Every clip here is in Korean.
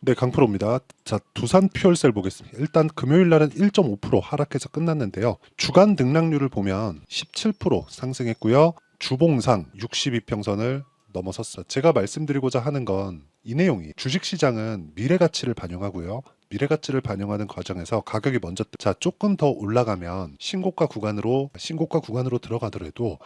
네, 강프로입니다. 자, 두산 퓨얼셀 보겠습니다. 일단 금요일 날은 1.5% 하락해서 끝났는데요. 주간 등락률을 보면 17% 상승했고요. 주봉상 62평선을 넘어섰어요. 제가 말씀드리고자 하는 건 이 내용이 주식시장은 미래 가치를 반영하고요. 미래 가치를 반영하는 과정에서 가격이 먼저 자 조금 더 올라가면 신고가 구간으로 들어가더라도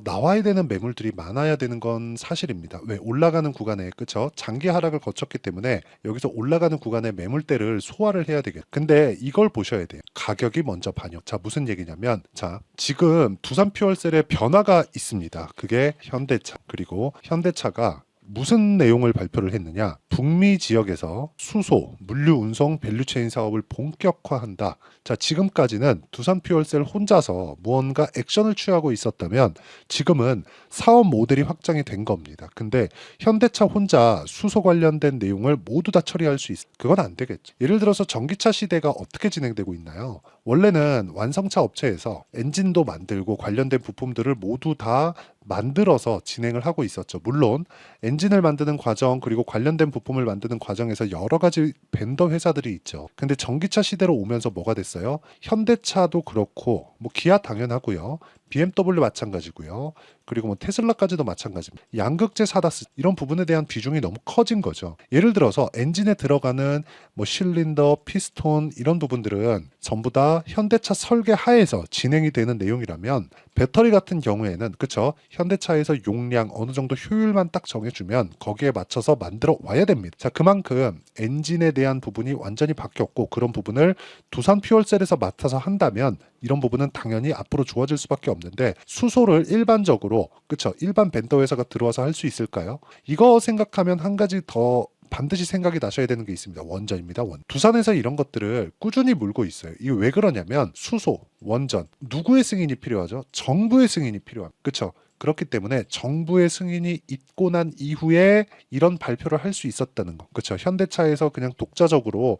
나와야 되는 매물들이 많아야 되는 건 사실입니다. 왜 올라가는 구간에 그쵸 장기 하락을 거쳤기 때문에 여기서 올라가는 구간의 매물대를 소화를 해야 되겠. 근데 이걸 보셔야 돼요. 가격이 먼저 반영. 자 무슨 얘기냐면 자 지금 두산 퓨얼셀의 변화가 있습니다. 그게 현대차 그리고 현대차가 무슨 내용을 발표를 했느냐? 북미 지역에서 수소, 물류 운송, 밸류체인 사업을 본격화한다. 자, 지금까지는 두산 퓨얼셀 혼자서 무언가 액션을 취하고 있었다면 지금은 사업 모델이 확장이 된 겁니다. 근데 현대차 혼자 수소 관련된 내용을 모두 다 처리할 수 있어. 그건 안 되겠죠. 예를 들어서 전기차 시대가 어떻게 진행되고 있나요? 원래는 완성차 업체에서 엔진도 만들고 관련된 부품들을 모두 다 만들어서 진행을 하고 있었죠. 물론 엔진을 만드는 과정 그리고 관련된 부품을 만드는 과정에서 여러 가지 벤더 회사들이 있죠. 근데 전기차 시대로 오면서 뭐가 됐어요? 현대차도 그렇고 뭐 기아 당연하고요. BMW 마찬가지고요. 그리고 뭐 테슬라까지도 마찬가지입니다. 양극재 사다스 이런 부분에 대한 비중이 너무 커진 거죠. 예를 들어서 엔진에 들어가는 뭐 실린더, 피스톤 이런 부분들은 전부 다 현대차 설계 하에서 진행이 되는 내용이라면 배터리 같은 경우에는 그쵸 현대차에서 용량 어느 정도 효율만 딱 정해주면 거기에 맞춰서 만들어 와야 됩니다. 자 그만큼 엔진에 대한 부분이 완전히 바뀌었고 그런 부분을 두산 퓨얼셀에서 맡아서 한다면 이런 부분은 당연히 앞으로 좋아질 수밖에 없는데 수소를 일반적으로 그쵸 일반 벤더 회사가 들어와서 할 수 있을까요? 이거 생각하면 한 가지 더 반드시 생각이 나셔야 되는 게 있습니다. 원전입니다. 두산에서 이런 것들을 꾸준히 물고 있어요. 이게 왜 그러냐면 수소, 원전 누구의 승인이 필요하죠? 정부의 승인이 필요합니다. 그렇죠? 그렇기 때문에 정부의 승인이 있고 난 이후에 이런 발표를 할 수 있었다는 거. 그렇죠. 현대차에서 그냥 독자적으로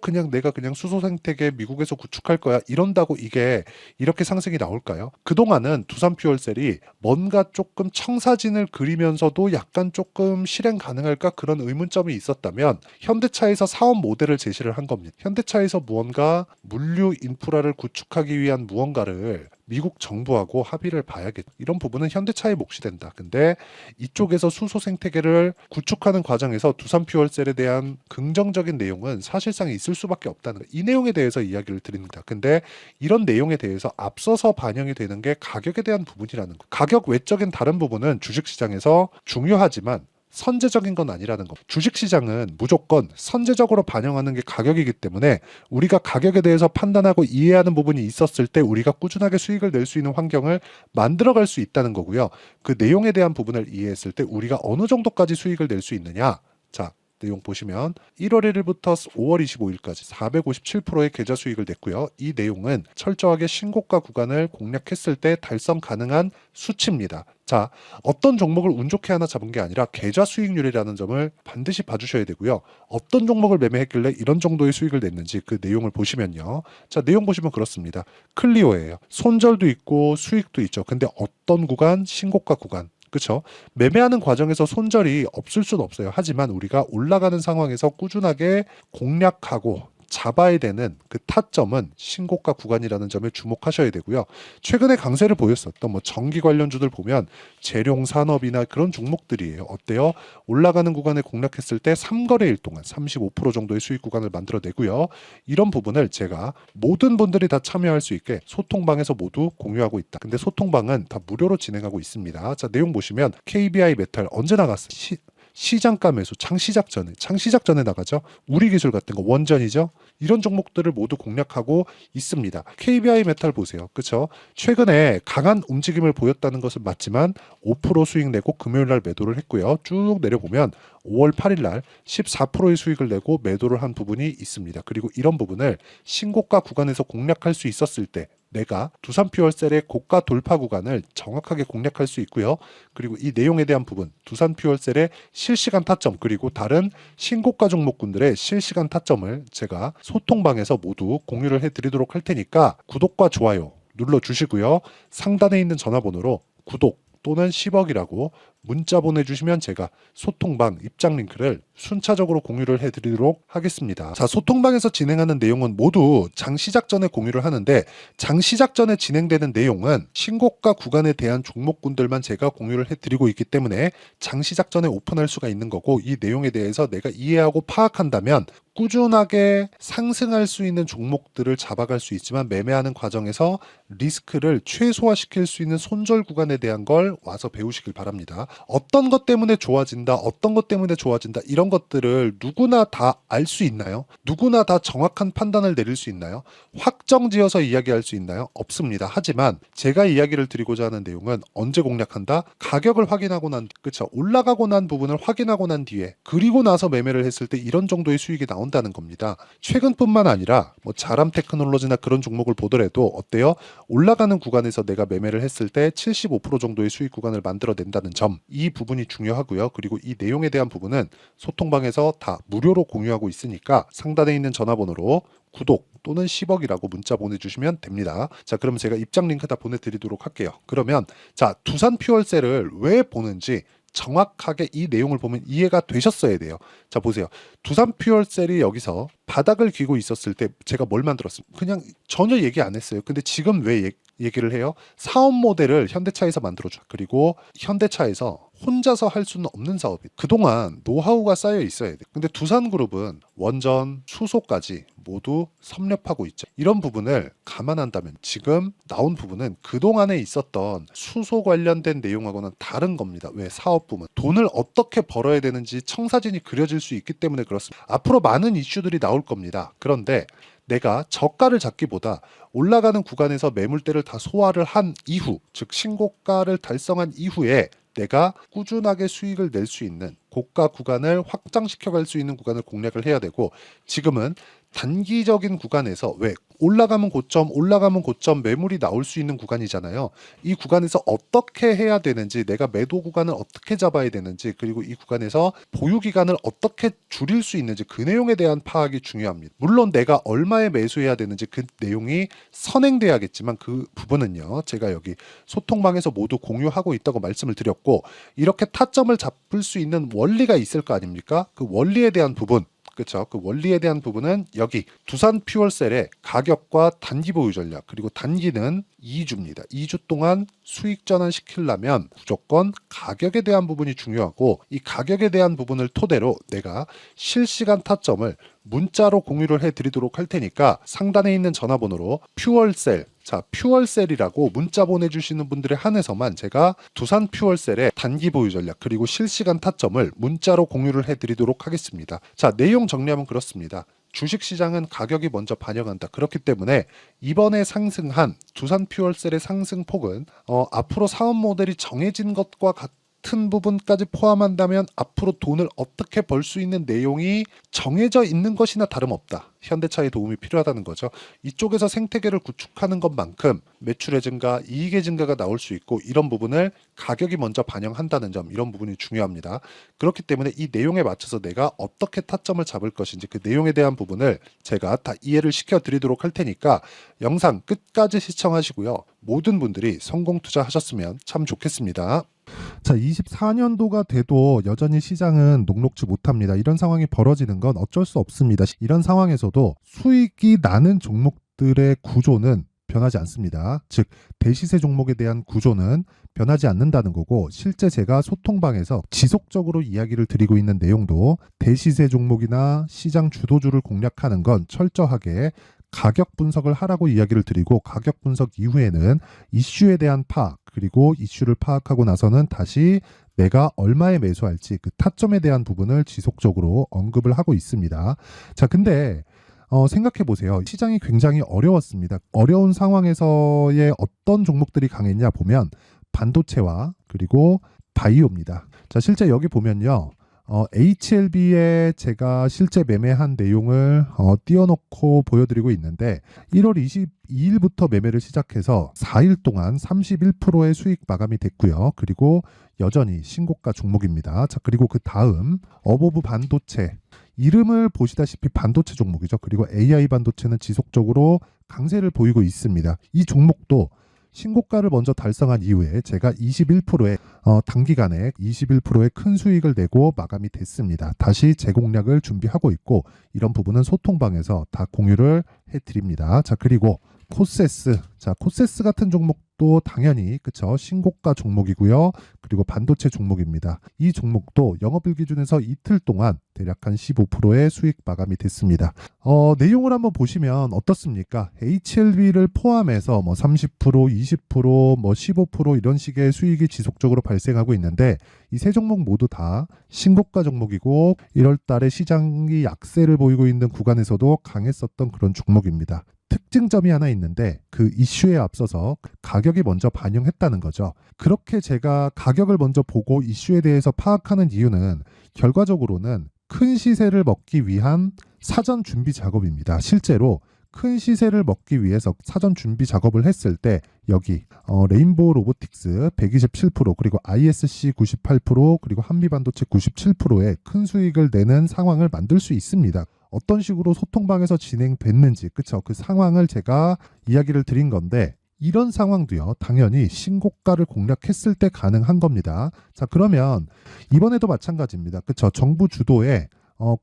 그냥 내가 그냥 수소 생태계 미국에서 구축할 거야. 이런다고 이게 이렇게 상승이 나올까요? 그동안은 두산 퓨얼셀이 뭔가 조금 청사진을 그리면서도 약간 조금 실행 가능할까 그런 의문점이 있었다면 현대차에서 사업 모델을 제시를 한 겁니다. 현대차에서 무언가 물류 인프라를 구축하기 위한 무언가를 미국 정부하고 합의를 봐야겠. 이런 부분은 현대차의 몫이 된다. 근데 이쪽에서 수소 생태계를 구축하는 과정에서 두산 퓨얼셀에 대한 긍정적인 내용은 사실상 있을 수밖에 없다는 거. 이 내용에 대해서 이야기를 드립니다. 근데 이런 내용에 대해서 앞서서 반영이 되는 게 가격에 대한 부분이라는 거. 가격 외적인 다른 부분은 주식시장에서 중요하지만 선제적인 건 아니라는 거. 주식시장은 무조건 선제적으로 반영하는 게 가격이기 때문에 우리가 가격에 대해서 판단하고 이해하는 부분이 있었을 때 우리가 꾸준하게 수익을 낼 수 있는 환경을 만들어갈 수 있다는 거고요. 그 내용에 대한 부분을 이해했을 때 우리가 어느 정도까지 수익을 낼 수 있느냐. 자, 내용 보시면 1월 1일부터 5월 25일까지 457%의 계좌 수익을 냈고요. 이 내용은 철저하게 신고가 구간을 공략했을 때 달성 가능한 수치입니다. 자, 어떤 종목을 운 좋게 하나 잡은 게 아니라 계좌 수익률이라는 점을 반드시 봐주셔야 되고요. 어떤 종목을 매매했길래 이런 정도의 수익을 냈는지 그 내용을 보시면요. 자, 내용 보시면 그렇습니다. 클리어예요. 손절도 있고 수익도 있죠. 근데 어떤 구간? 신고가 구간. 그렇죠? 매매하는 과정에서 손절이 없을 수는 없어요. 하지만 우리가 올라가는 상황에서 꾸준하게 공략하고 잡아야 되는 그 타점은 신고가 구간이라는 점에 주목하셔야 되고요. 최근에 강세를 보였었던 뭐 전기 관련주들 보면 재룡 산업이나 그런 종목들이에요. 어때요? 올라가는 구간에 공략했을 때 3거래일 동안 35% 정도의 수익 구간을 만들어내고요. 이런 부분을 제가 모든 분들이 다 참여할 수 있게 소통방에서 모두 공유하고 있다. 근데 소통방은 다 무료로 진행하고 있습니다. 자, 내용 보시면 KBI 메탈 언제 나갔어요? 시장가 매수 창시작 전에 나가죠. 우리 기술 같은 거 원전이죠. 이런 종목들을 모두 공략하고 있습니다. KBI 메탈 보세요. 그렇죠? 최근에 강한 움직임을 보였다는 것은 맞지만 5% 수익 내고 금요일 날 매도를 했고요. 쭉 내려보면 5월 8일 날 14%의 수익을 내고 매도를 한 부분이 있습니다. 그리고 이런 부분을 신고가 구간에서 공략할 수 있었을 때 내가 두산 퓨얼셀의 고가 돌파 구간을 정확하게 공략할 수 있고요. 그리고 이 내용에 대한 부분, 두산 퓨얼셀의 실시간 타점 그리고 다른 신고가 종목군들의 실시간 타점을 제가 소통방에서 모두 공유를 해드리도록 할 테니까 구독과 좋아요 눌러주시고요. 상단에 있는 전화번호로 구독 또는 10억이라고 문자 보내주시면 제가 소통방 입장 링크를 순차적으로 공유를 해드리도록 하겠습니다. 자, 소통방에서 진행하는 내용은 모두 장 시작 전에 공유를 하는데, 장 시작 전에 진행되는 내용은 신고가 구간에 대한 종목군들만 제가 공유를 해드리고 있기 때문에 장 시작 전에 오픈할 수가 있는 거고, 이 내용에 대해서 내가 이해하고 파악한다면 꾸준하게 상승할 수 있는 종목들을 잡아갈 수 있지만, 매매하는 과정에서 리스크를 최소화시킬 수 있는 손절 구간에 대한 걸 와서 배우시길 바랍니다. 어떤 것 때문에 좋아진다, 어떤 것 때문에 좋아진다, 이런 것들을 누구나 다 알 수 있나요? 누구나 다 정확한 판단을 내릴 수 있나요? 확정지어서 이야기할 수 있나요? 없습니다. 하지만 제가 이야기를 드리고자 하는 내용은 언제 공략한다? 가격을 확인하고 난, 그쵸? 올라가고 난 부분을 확인하고 난 뒤에, 그리고 나서 매매를 했을 때 이런 정도의 수익이 나온다는 겁니다. 최근뿐만 아니라 뭐 자람 테크놀로지나 그런 종목을 보더라도 어때요? 올라가는 구간에서 내가 매매를 했을 때 75% 정도의 수익 구간을 만들어낸다는 점, 이 부분이 중요하고요. 그리고 이 내용에 대한 부분은 소통방에서 다 무료로 공유하고 있으니까 상단에 있는 전화번호로 구독 또는 10억이라고 문자 보내주시면 됩니다. 자, 그럼 제가 입장 링크 다 보내드리도록 할게요. 그러면 자, 두산 퓨얼셀을 왜 보는지 정확하게 이 내용을 보면 이해가 되셨어야 돼요. 자, 보세요. 두산 퓨얼셀이 여기서 바닥을 기고 있었을 때 제가 뭘 만들었습니까? 그냥 전혀 얘기 안 했어요. 근데 지금 왜 얘기를 해요? 사업 모델을 현대차에서 만들어줘. 그리고 현대차에서 혼자서 할 수는 없는 사업이, 그동안 노하우가 쌓여 있어야 돼. 근데 두산그룹은 원전, 수소까지 모두 섭렵하고 있죠. 이런 부분을 감안한다면 지금 나온 부분은 그동안에 있었던 수소 관련된 내용하고는 다른 겁니다. 왜? 사업 부분. 돈을 어떻게 벌어야 되는지 청사진이 그려질 수 있기 때문에 그렇습니다. 앞으로 많은 이슈들이 나올 겁니다. 그런데 내가 저가를 잡기보다 올라가는 구간에서 매물대를 다 소화를 한 이후, 즉 신고가를 달성한 이후에 내가 꾸준하게 수익을 낼 수 있는 고가 구간을 확장시켜 갈 수 있는 구간을 공략을 해야 되고, 지금은 단기적인 구간에서 왜 올라가면 고점 매물이 나올 수 있는 구간이잖아요. 이 구간에서 어떻게 해야 되는지, 내가 매도 구간을 어떻게 잡아야 되는지, 그리고 이 구간에서 보유 기간을 어떻게 줄일 수 있는지, 그 내용에 대한 파악이 중요합니다. 물론 내가 얼마에 매수해야 되는지 그 내용이 선행돼야겠지만, 그 부분은요 제가 여기 소통방에서 모두 공유하고 있다고 말씀을 드렸고, 이렇게 타점을 잡을 수 있는 원리가 있을 거 아닙니까? 그 원리에 대한 부분, 그렇죠. 그 원리에 대한 부분은 여기 두산 퓨얼셀의 가격과 단기 보유 전략, 그리고 단기는 2주입니다. 2주 동안 수익 전환시키려면 무조건 가격에 대한 부분이 중요하고, 이 가격에 대한 부분을 토대로 내가 실시간 타점을 문자로 공유를 해드리도록 할 테니까 상단에 있는 전화번호로 퓨얼셀, 자, 퓨얼셀이라고 문자 보내주시는 분들에 한해서만 제가 두산 퓨얼셀의 단기 보유 전략 그리고 실시간 타점을 문자로 공유를 해드리도록 하겠습니다. 자, 내용 정리하면 그렇습니다. 주식시장은 가격이 먼저 반영한다. 그렇기 때문에 이번에 상승한 두산 퓨얼셀의 상승폭은 앞으로 사업 모델이 정해진 것과 같은 부분까지 포함한다면 앞으로 돈을 어떻게 벌 수 있는 내용이 정해져 있는 것이나 다름없다. 현대차의 도움이 필요하다는 거죠. 이쪽에서 생태계를 구축하는 것만큼 매출의 증가, 이익의 증가가 나올 수 있고, 이런 부분을 가격이 먼저 반영한다는 점, 이런 부분이 중요합니다. 그렇기 때문에 이 내용에 맞춰서 내가 어떻게 타점을 잡을 것인지 그 내용에 대한 부분을 제가 다 이해를 시켜드리도록 할 테니까 영상 끝까지 시청하시고요. 모든 분들이 성공 투자하셨으면 참 좋겠습니다. 자, 24년도가 돼도 여전히 시장은 녹록지 못합니다. 이런 상황이 벌어지는 건 어쩔 수 없습니다. 이런 상황에서도 수익이 나는 종목들의 구조는 변하지 않습니다. 즉, 대시세 종목에 대한 구조는 변하지 않는다는 거고, 실제 제가 소통방에서 지속적으로 이야기를 드리고 있는 내용도 대시세 종목이나 시장 주도주를 공략하는 건 철저하게 가격 분석을 하라고 이야기를 드리고, 가격 분석 이후에는 이슈에 대한 파악, 그리고 이슈를 파악하고 나서는 다시 내가 얼마에 매수할지 그 타점에 대한 부분을 지속적으로 언급을 하고 있습니다. 자, 근데 생각해 보세요. 시장이 굉장히 어려웠습니다. 어려운 상황에서의 어떤 종목들이 강했냐 보면 반도체와 그리고 바이오입니다. 자, 실제 여기 보면요. HLB에 제가 실제 매매한 내용을 띄워놓고 보여드리고 있는데, 1월 22일부터 매매를 시작해서 4일 동안 31%의 수익 마감이 됐고요. 그리고 여전히 신고가 종목입니다. 자, 그리고 그 다음 어보브 반도체, 이름을 보시다시피 반도체 종목이죠. 그리고 AI 반도체는 지속적으로 강세를 보이고 있습니다. 이 종목도 신고가를 먼저 달성한 이후에 제가 21%의 단기간에 21%의 큰 수익을 내고 마감이 됐습니다. 다시 재공략을 준비하고 있고 이런 부분은 소통방에서 다 공유를 해드립니다. 자, 그리고 코세스. 자, 코세스 같은 종목도 당연히 그쵸, 신고가 종목이고요. 그리고 반도체 종목입니다. 이 종목도 영업일 기준에서 이틀 동안 대략 한 15%의 수익 마감이 됐습니다. 내용을 한번 보시면 어떻습니까? HLB를 포함해서 뭐 30%, 20%, 뭐 15% 이런 식의 수익이 지속적으로 발생하고 있는데 이 세 종목 모두 다 신고가 종목이고 1월 달에 시장이 약세를 보이고 있는 구간에서도 강했었던 그런 종목입니다. 특징점이 하나 있는데 그 이슈에 앞서서 가격이 먼저 반영했다는 거죠. 그렇게 제가 가격을 먼저 보고 이슈에 대해서 파악하는 이유는 결과적으로는 큰 시세를 먹기 위한 사전 준비 작업입니다. 실제로 큰 시세를 먹기 위해서 사전 준비 작업을 했을 때 여기 레인보우 로보틱스 127% 그리고 ISC 98% 그리고 한미반도체 97%의 큰 수익을 내는 상황을 만들 수 있습니다. 어떤 식으로 소통방에서 진행됐는지 그쵸, 그 상황을 제가 이야기를 드린 건데 이런 상황도요 당연히 신고가를 공략했을 때 가능한 겁니다. 자, 그러면 이번에도 마찬가지입니다. 그쵸, 정부 주도의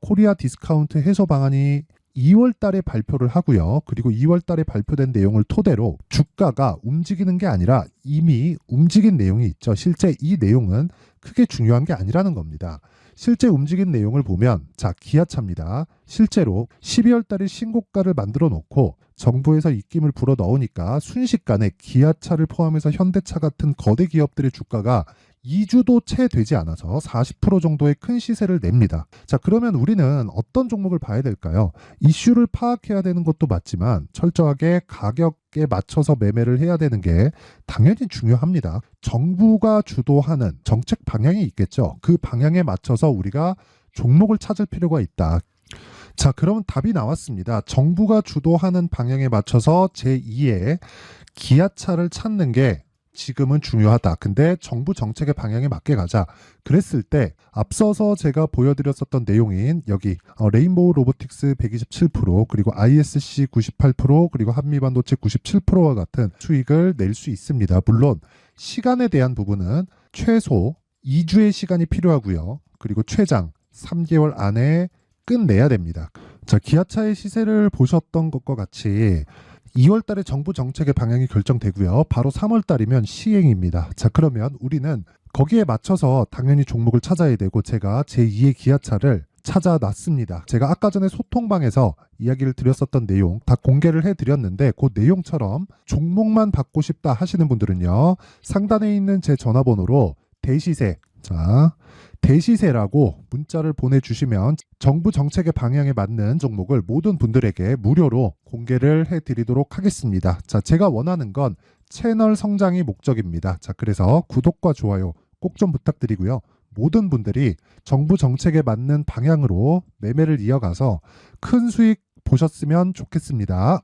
코리아 디스카운트 해소 방안이 2월 달에 발표를 하고요. 그리고 2월 달에 발표된 내용을 토대로 주가가 움직이는 게 아니라 이미 움직인 내용이 있죠. 실제 이 내용은 크게 중요한 게 아니라는 겁니다. 실제 움직인 내용을 보면 자, 기아차입니다. 실제로 12월 달에 신고가를 만들어 놓고 정부에서 입김을 불어 넣으니까 순식간에 기아차를 포함해서 현대차 같은 거대 기업들의 주가가 2주도 채 되지 않아서 40% 정도의 큰 시세를 냅니다. 자, 그러면 우리는 어떤 종목을 봐야 될까요? 이슈를 파악해야 되는 것도 맞지만 철저하게 가격에 맞춰서 매매를 해야 되는 게 당연히 중요합니다. 정부가 주도하는 정책 방향이 있겠죠. 그 방향에 맞춰서 우리가 종목을 찾을 필요가 있다. 자, 그러면 답이 나왔습니다. 정부가 주도하는 방향에 맞춰서 제2의 기아차를 찾는 게 지금은 중요하다. 근데 정부 정책의 방향에 맞게 가자. 그랬을 때 앞서서 제가 보여드렸었던 내용인 여기 레인보우 로보틱스 127% 그리고 ISC 98% 그리고 한미반도체 97%와 같은 수익을 낼 수 있습니다. 물론 시간에 대한 부분은 최소 2주의 시간이 필요하고요. 그리고 최장 3개월 안에 끝내야 됩니다. 자, 기아차의 시세를 보셨던 것과 같이 2월 달에 정부 정책의 방향이 결정되고요. 바로 3월 달이면 시행입니다. 자, 그러면 우리는 거기에 맞춰서 당연히 종목을 찾아야 되고 제가 제2의 기아차를 찾아놨습니다. 제가 아까 전에 소통방에서 이야기를 드렸었던 내용 다 공개를 해드렸는데 그 내용처럼 종목만 받고 싶다 하시는 분들은요. 상단에 있는 제 전화번호로 대시세, 자, 대시세라고 문자를 보내주시면 정부 정책의 방향에 맞는 종목을 모든 분들에게 무료로 공개를 해드리도록 하겠습니다. 자, 제가 원하는 건 채널 성장이 목적입니다. 자, 그래서 구독과 좋아요 꼭 좀 부탁드리고요. 모든 분들이 정부 정책에 맞는 방향으로 매매를 이어가서 큰 수익 보셨으면 좋겠습니다.